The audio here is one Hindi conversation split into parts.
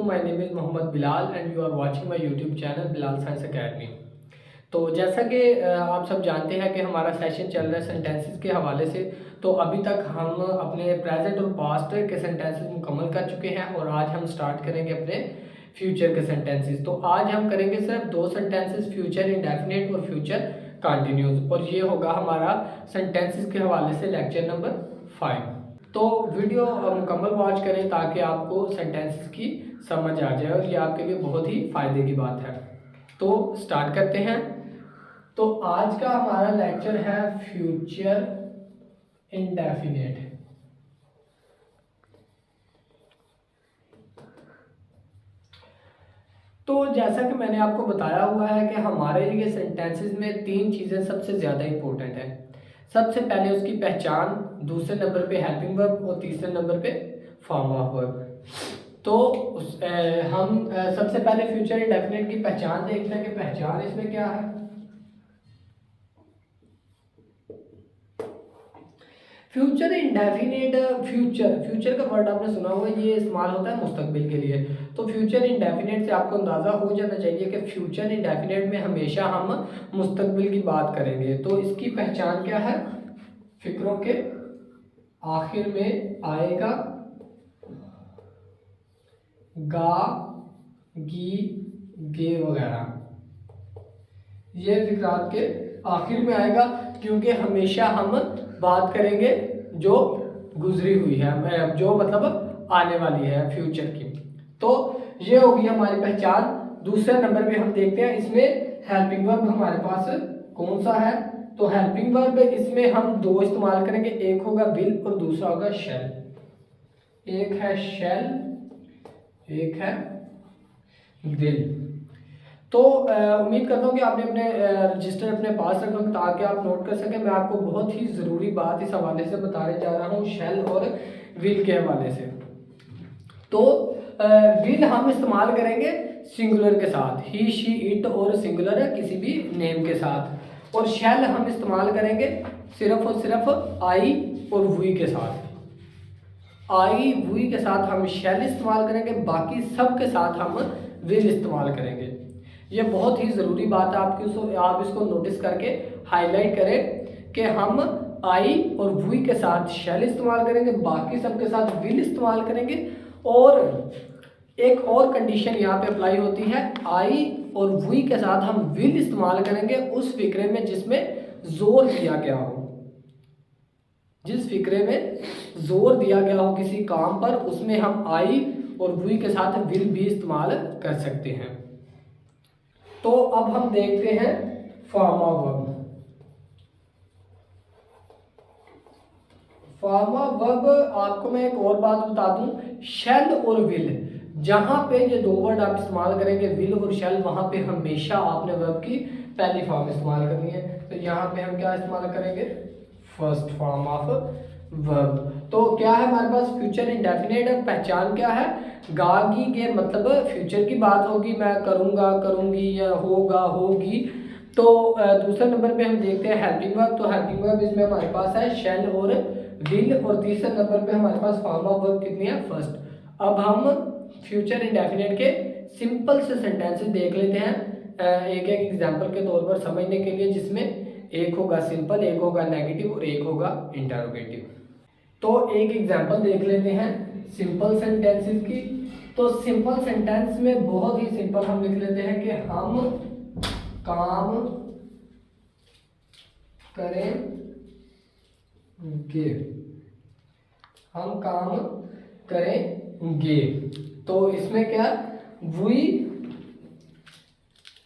My name is Mohammad Bilal and you are watching my YouTube channel Bilal Science Academy. तो जैसा कि आप सब जानते हैं कि हमारा सेशन चल रहा है सेंटेंसेस के हवाले से। तो अभी तक हम अपने प्रेजेंट और पास्ट के सेंटेंसेस मुकम्मल कर चुके हैं और आज हम स्टार्ट करेंगे अपने फ्यूचर के सेंटेंसेस। तो आज हम करेंगे सिर्फ दो सेंटेंसेस, फ्यूचर इंडेफिनिट और फ्यूचर कंटिन्यूस, और ये होगा हमारा सेंटेंसेस के हवाले से लेक्चर नंबर 5। तो वीडियो मुकम्मल वॉच करें ताकि आपको सेंटेंसेस की समझ आ जाए और ये आपके लिए बहुत ही फ़ायदे की बात है। तो स्टार्ट करते हैं। तो आज का हमारा लेक्चर है फ्यूचर इंडेफिनिट। तो जैसा कि मैंने आपको बताया हुआ है कि हमारे लिए सेंटेंसेस में तीन चीज़ें सबसे ज़्यादा इम्पोर्टेंट हैं। सबसे पहले उसकी पहचान, दूसरे नंबर पे हेल्पिंग वर्ब और तीसरे नंबर पे फॉर्म ऑफ वर्ब। तो हम सबसे पहले फ्यूचर इंडेफिनिट की पहचान देखते हैं कि पहचान इसमें क्या है। फ्यूचर इंडेफिनिट, फ्यूचर का वर्ड आपने सुना होगा, ये इस्तेमाल होता है मुस्तकबिल के लिए। तो फ्यूचर इंडेफिनिट से आपको अंदाज़ा हो जाना चाहिए कि फ्यूचर इंडेफिनिट में हमेशा हम मुस्तकबिल की बात करेंगे। तो इसकी पहचान क्या है? फिक्रों के आखिर में आएगा गा, गी, गे वगैरह, ये फिक्रात के आखिर में आएगा क्योंकि हमेशा हम बात करेंगे जो गुजरी हुई है, जो मतलब आने वाली है फ्यूचर की। तो ये होगी हमारी पहचान। दूसरे नंबर पे हम देखते हैं इसमें हेल्पिंग वर्ब हमारे पास कौन सा है। तो हेल्पिंग वर्ब इसमें हम दो इस्तेमाल करेंगे, एक होगा विल और दूसरा होगा शैल। एक है शैल, एक है विल। तो उम्मीद करता हूँ कि आपने अपने रजिस्टर अपने पास रखा ताकि आप नोट कर सकें। मैं आपको बहुत ही ज़रूरी बात इस हवाले से बताने जा रहा हूँ, शैल और विल के हवाले से। तो विल हम इस्तेमाल करेंगे सिंगुलर के साथ, ही, शी, इट और सिंगुलर किसी भी नेम के साथ। और शैल हम इस्तेमाल करेंगे सिर्फ और सिर्फ आई और वी के साथ। आई वी के साथ हम शैल इस्तेमाल करेंगे, बाकी सब के साथ हम विल इस्तेमाल करेंगे। ये बहुत ही ज़रूरी बात है, आप इसको नोटिस करके हाईलाइट करें कि हम आई और वी के साथ शैल इस्तेमाल करेंगे, बाकी सब के साथ विल इस्तेमाल करेंगे। और एक और कंडीशन यहाँ पे अप्लाई होती है, आई और वी के साथ हम विल इस्तेमाल करेंगे उस फिक्रे में जिसमें जोर दिया गया हो। जिस फिक्रे में जोर दिया गया हो किसी काम पर, उसमें हम आई और वी के साथ विल भी इस्तेमाल कर सकते हैं। तो अब हम देखते हैं form of verb. Form of verb आपको मैं एक और बात बता दूं, शैल और विल, जहां पे ये दो वर्ड आप इस्तेमाल करेंगे विल और शैल, वहां पे हमेशा आपने वर्ब की पहली फॉर्म इस्तेमाल करनी है। तो यहाँ पे हम क्या इस्तेमाल करेंगे? First form of verb. तो क्या है हमारे पास? Future indefinite. पहचान क्या है? गागी के मतलब फ्यूचर की बात होगी, मैं करूँगा, करूँगी या होगा, होगी। तो दूसरे नंबर पे हम देखते हैं हेल्पिंग वर्ब। तो हेल्पिंग वर्ब इसमें हमारे पास है शैल और विल। और तीसरे नंबर पे हमारे पास फॉर्म ऑफ वर्ब कितनी है? फर्स्ट। अब हम फ्यूचर इंडेफिनिट के सिंपल से सेंटेंसेस देख लेते हैं एक एक एग्जाम्पल के तौर पर समझने के लिए, जिसमें एक होगा सिंपल, एक होगा नेगेटिव और एक होगा इंटरोगेटिव। तो एक एग्जांपल देख लेते हैं सिंपल सेंटेंसेस की। तो सिंपल सेंटेंस में बहुत ही सिंपल हम लिख लेते हैं कि हम काम करेंगे। हम काम करेंगे। तो इसमें क्या, वी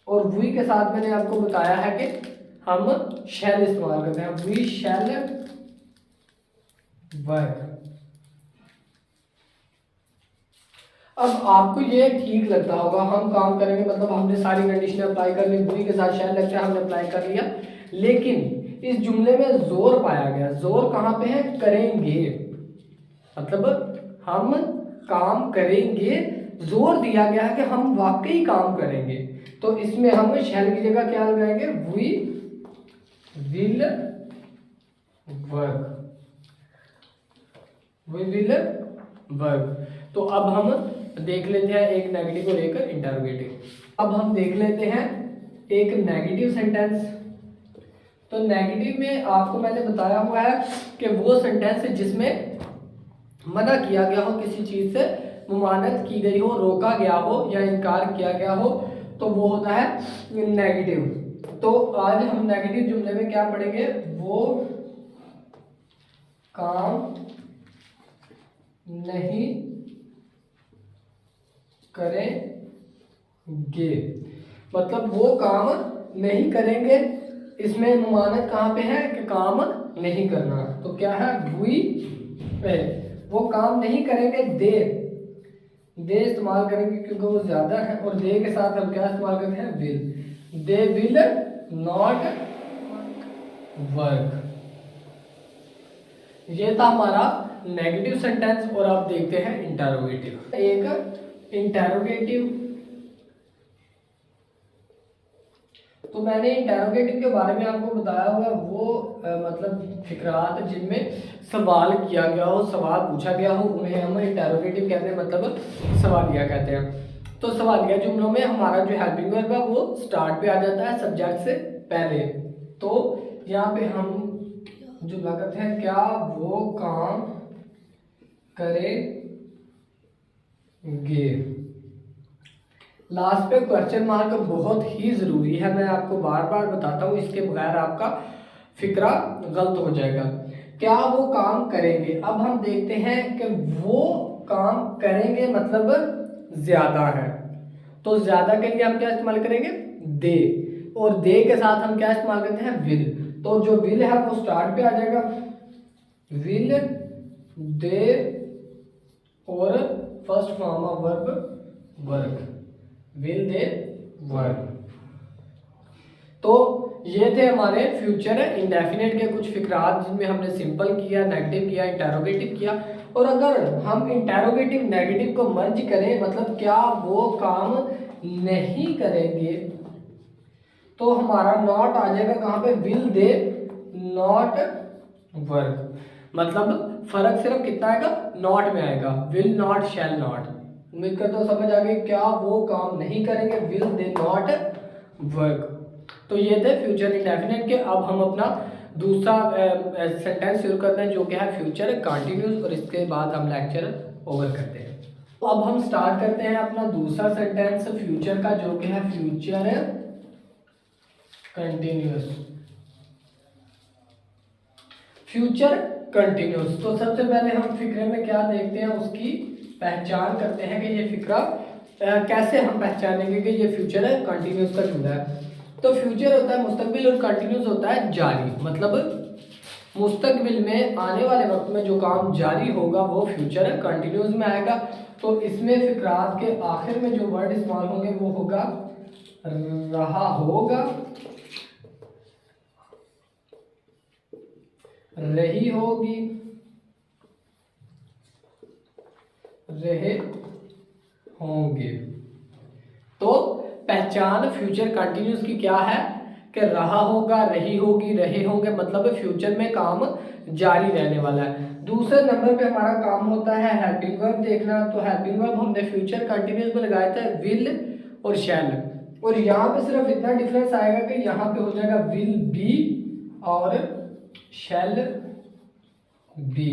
और वी के साथ मैंने आपको बताया है कि हम शैल इस्तेमाल करते हैं, वी शैल वर्क। अब आपको ये ठीक लगता होगा, हम काम करेंगे मतलब हमने सारी कंडीशन अप्लाई कर ली, वी के साथ शैल लगता है, हमने अप्लाई कर लिया। लेकिन इस जुमले में जोर पाया गया। जोर कहाँ पे है? करेंगे। मतलब हम काम करेंगे, जोर दिया गया है कि हम वाकई काम करेंगे। तो इसमें हम शैल की जगह क्या लगाएंगे? We will work. We will work. तो अब हम देख लेते हैं एक नेगेटिव और एक इंटरोगेटिव। अब हम देख लेते हैं एक नेगेटिव सेंटेंस। तो नेगेटिव में आपको मैंने बताया हुआ है कि वो सेंटेंस है जिसमें मना किया गया हो, किसी चीज से मुमानत की गई हो, रोका गया हो या इनकार किया गया हो, तो वो होता है नेगेटिव। तो आज हम नेगेटिव जुमले में क्या पढ़ेंगे, वो काम नहीं करेंगे, मतलब वो काम नहीं करेंगे। इसमें मुमानत कहाँ पे है कि काम नहीं करना, तो क्या है वी पे, वो काम नहीं करेंगे। दे इस्तेमाल करेंगे क्योंकि वो ज्यादा है, और दे के साथ हम क्या इस्तेमाल करते हैं, will. They will not work. ये था हमारा नेगेटिव सेंटेंस। और अब देखते हैं इंटरोगेटिव। एक इंटरोगेटिव, तो मैंने इंटरोगेटिव के बारे में आपको बताया हुआ वो मतलब फिक्रात जिनमें सवाल किया गया हो, सवाल पूछा गया हो, उन्हें हम इंटरोगेटिव कहते हैं, मतलब सवालिया कहते हैं। तो सवालिया जुमलों में हमारा जो हेल्पिंग वर्ब है वो स्टार्ट पे आ जाता है सब्जेक्ट से पहले। तो यहाँ पे हम जुमला करते हैं, क्या वो काम करेंगे। लास्ट पे क्वेश्चन मार्क बहुत ही ज़रूरी है, मैं आपको बार बार बताता हूँ, इसके बगैर आपका फिक्रा गलत हो जाएगा। क्या वो काम करेंगे। अब हम देखते हैं कि वो काम करेंगे मतलब ज़्यादा है, तो ज़्यादा के लिए हम क्या इस्तेमाल करेंगे, दे। और दे के साथ हम क्या इस्तेमाल करते हैं, विल। तो जो विल है वो स्टार्ट पे आ जाएगा, विल दे, और first form of verb work, will they work. तो ये थे हमारे फ्यूचर इंडेफिनेट के कुछ फिक्रात, जिनमें हमने सिंपल किया, नेगेटिव किया, इंटेरोगेटिव किया। और अगर हम इंटेरोगेटिव नेगेटिव को मर्ज करें, मतलब क्या वो काम नहीं करेंगे, तो हमारा नॉट आ जाएगा कहाँ पे, विल दे नॉट वर्क। मतलब फर्क सिर्फ कितना आएगा, नॉट में आएगा, विल नॉट शैल नॉट। उम्मीद करता हूँ समझ आ गई, क्या वो काम नहीं करेंगे, विल दे नॉट वर्क। तो ये थे फ्यूचर इंडेफिनिट के। अब हम अपना दूसरा सेंटेंस शुरू करते हैं जो कि है फ्यूचर कंटिन्यूस, और इसके बाद हम लेक्चर ओवर करते हैं। तो अब हम स्टार्ट करते हैं अपना दूसरा सेंटेंस फ्यूचर का, जो कि है फ्यूचर कंटिन्यूस। फ्यूचर कंटिन्यूस, तो सबसे पहले हम फिक्रे में क्या देखते हैं, उसकी पहचान करते हैं कि ये फिक्रा कैसे हम पहचानेंगे कि ये फ्यूचर है कंटिन्यूस का जुमला है। तो फ्यूचर होता है मुस्तकबिल और कंटिन्यूस होता है जारी। मतलब मुस्तकबिल में आने वाले वक्त में जो काम जारी होगा वो फ्यूचर कंटिन्यूस में आएगा। तो इसमें फिक्रात के आखिर में जो वर्ड इस्तेमाल होंगे वो होगा रहा होगा, रही होगी, रहे होंगे। तो पहचान फ्यूचर कंटिन्यूस की क्या है कि रहा होगा, रही होगी, रहे होंगे, मतलब फ्यूचर में काम जारी रहने वाला है। दूसरे नंबर पे हमारा काम होता है हेल्पिंग वर्ब देखना। तो हेल्पिंग वर्ब हमने फ्यूचर कंटिन्यूस में लगाया था विल और शैल, और यहाँ पे सिर्फ इतना डिफरेंस आएगा कि यहाँ पे हो जाएगा विल बी और शैल बी।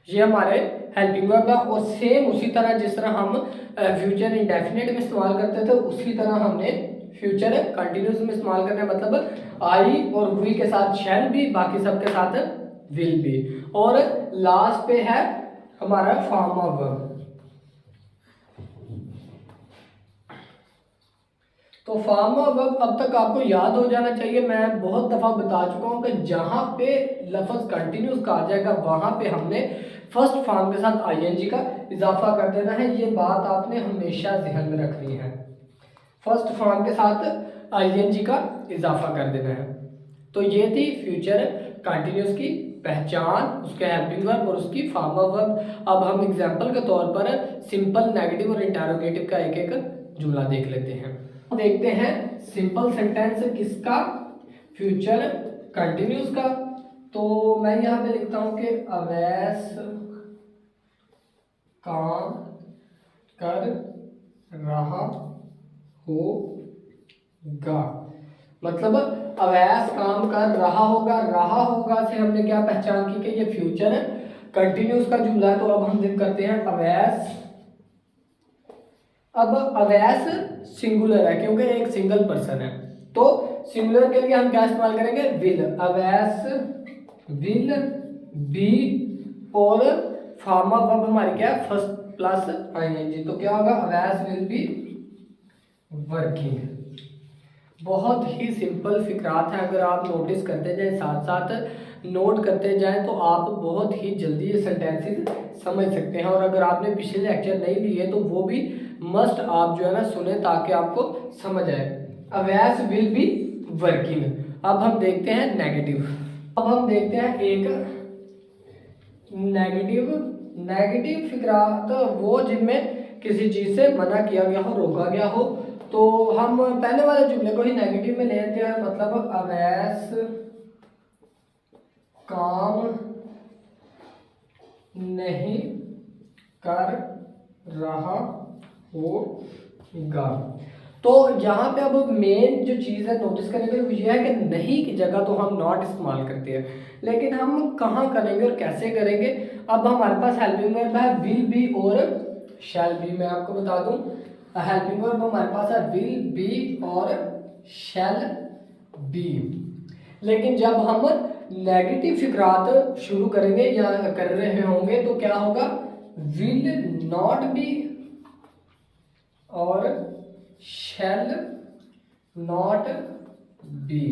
ये हमारे हेल्पिंग वर्ब है। और सेम उसी तरह जिस तरह हम फ्यूचर इंडेफिनिट में इस्तेमाल करते थे, उसी तरह हमने फ्यूचर कंटिन्यूस में इस्तेमाल करना है। मतलब आई और वी के साथ शैल भी, बाकी सबके साथ विल भी। और लास्ट पे है हमारा फॉर्म ऑफ वर्ब। तो फॉर्म ऑफ वर्ब अब तक आपको याद हो जाना चाहिए। मैं बहुत दफ़ा बता चुका हूँ कि जहाँ पे लफ्ज़ कंटिन्यूस का आ जाएगा वहाँ पे हमने फर्स्ट फॉर्म के साथ आईएनजी का इजाफा कर देना है। ये बात आपने हमेशा ध्यान में रखनी है, फर्स्ट फॉर्म के साथ आईएनजी का इजाफा कर देना है। तो ये थी फ्यूचर कंटिन्यूस की पहचान, उसके हेल्पिंग वर्ब और उसकी फॉर्म ऑफ वर्ब। अब हम एग्जांपल के तौर पर सिंपल, नेगेटिव और इंटरोगेटिव का एक एक जुमला देख लेते हैं। देखते हैं सिंपल सेंटेंस किसका, फ्यूचर कंटिन्यूस का। तो मैं यहाँ पे लिखता हूँ कि अवैस काम कर रहा होगा, मतलब अवैस काम कर रहा होगा से हमने क्या पहचान की कि ये फ्यूचर कंटिन्यूस का जुमला है। तो अब हम जिक्र करते हैं अवैस। अब अवैस सिंगुलर है क्योंकि एक सिंगल पर्सन है, तो सिंगुलर के लिए हम क्या इस्तेमाल करेंगे, विल। अवैस विल बी और फार्मा वर्ब हमारी क्या है, फर्स्ट प्लस आईएनजी, तो क्या होगा, अवैस विल बी वर्किंग। बहुत ही सिंपल फिक्रात है, अगर आप नोटिस करते जाएं, साथ साथ नोट करते जाएं, तो आप बहुत ही जल्दी ये सेंटेंसेस समझ सकते हैं। और अगर आपने पिछले लेक्चर नहीं लिए तो वो भी मस्ट आप जो है ना सुने, ताकि आपको समझ आए। Awais will be working. अब हम देखते हैं नेगेटिव। अब हम देखते हैं एक नेगेटिव फिक्रात, वो जिनमें किसी चीज से मना किया गया हो, रोका गया हो। तो हम पहले वाले जुमले को ही नेगेटिव में लेते हैं, मतलब अवैस काम नहीं कर रहा होगा। तो यहाँ पे अब मेन जो चीज़ है नोटिस करने के लिए वो ये है कि नहीं की जगह तो हम नॉट इस्तेमाल करते हैं, लेकिन हम कहाँ करेंगे और कैसे करेंगे। अब हमारे पास हेल्पिंग वर्ब है विल बी और शैल बी। मैं आपको बता दूं, हेल्पिंग वर्ब हमारे पास है विल बी और शैल बी। लेकिन जब हम नेगेटिव फिक्रात शुरू करेंगे या कर रहे होंगे तो क्या होगा, विल नॉट बी और शैल नॉट बी।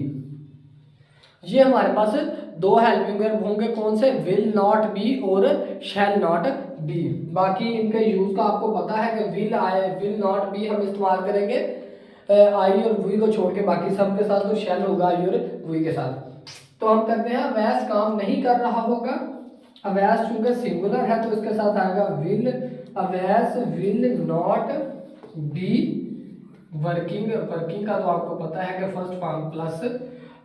ये हमारे पास दो हेल्पिंग वर्ब होंगे, कौन से, विल नॉट बी और शैल नॉट बी। बाकी इनके यूज का आपको पता है कि विल नॉट बी हम इस्तेमाल करेंगे आई और वी को छोड़ के, बाकी सब के साथ तो शैल होगा आई और वी के साथ। तो हम करते हैं अवैस काम नहीं कर रहा होगा। अवैस चूंकि सिंगुलर है तो इसके साथ आएगा will. Awais will not be working का तो आपको पता है कि फर्स्ट फॉर्म प्लस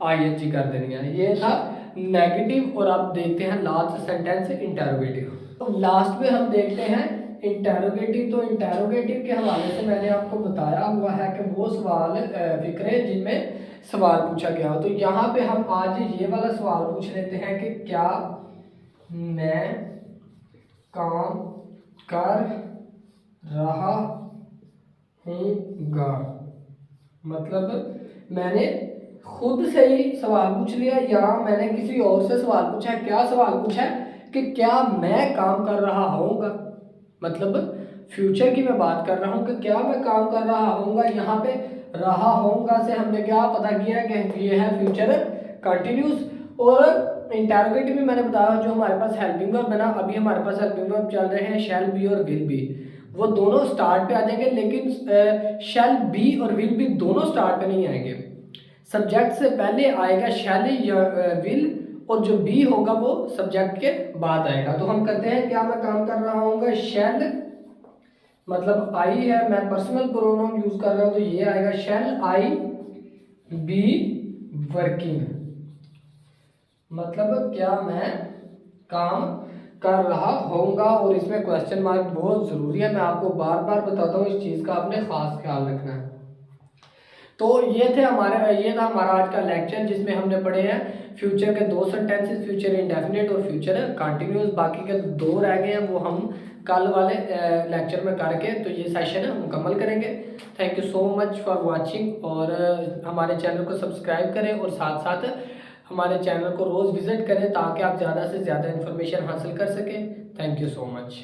आईएनजी कर देनी है। ये था नेगेटिव। और आप देखते हैं लास्ट सेंटेंस इंटरोगेटिव। तो लास्ट में हम देखते हैं इंटरोगेटिव। तो इंटरोगेटिव के हवाले से मैंने आपको बताया हुआ है कि वो सवाल फिक्रे जिनमें सवाल पूछा गया हो। तो यहाँ पे हम आज ये वाला सवाल पूछ लेते हैं कि क्या मैं काम कर रहा हूँगा, मतलब मैंने खुद से ही सवाल पूछ लिया या मैंने किसी और से सवाल पूछा है। क्या सवाल पूछा है कि क्या मैं काम कर रहा होऊंगा, मतलब फ्यूचर की मैं बात कर रहा हूँ कि क्या मैं काम कर रहा होऊंगा। यहाँ पे रहा होऊंगा से हमने क्या पता किया कि ये है फ्यूचर कंटिन्यूस। और इंटरोगेटिव में मैंने बताया जो हमारे पास हेल्पिंग वर्ब बना, अभी हमारे पास हेल्पिंग वर्ब चल रहे हैं शैल बी और विल बी, वो दोनों स्टार्ट पे आ जाएंगे। लेकिन शैल बी और विल बी दोनों स्टार्ट पे नहीं आएंगे, सब्जेक्ट से पहले आएगा शैल या विल, और जो बी होगा वो सब्जेक्ट के बाद आएगा। तो हम कहते हैं क्या मैं काम कर रहा हूँ, शैल मतलब आई है, मैं पर्सनल प्रोनाउन यूज कर रहा हूँ तो ये आएगा शैल आई बी वर्किंग, मतलब क्या मैं काम कर रहा होऊंगा। और इसमें क्वेश्चन मार्क बहुत ज़रूरी है, मैं आपको बार बार बताता हूँ, इस चीज़ का आपने खास ख्याल रखना है। तो ये था हमारा आज का लेक्चर जिसमें हमने पढ़े हैं फ्यूचर के दो सेंटेंसेस, फ्यूचर इंडेफिनिट और फ्यूचर कंटिन्यूस। बाकी के दो रह गए हैं, वो हम कल वाले लेक्चर में करके तो ये सेशन मुकम्मल करेंगे। Thank you so much for watching. और हमारे चैनल को सब्सक्राइब करें और साथ साथ हमारे चैनल को रोज़ विजिट करें ताकि आप ज़्यादा से ज़्यादा इन्फॉर्मेशन हासिल कर सकें। Thank you so much.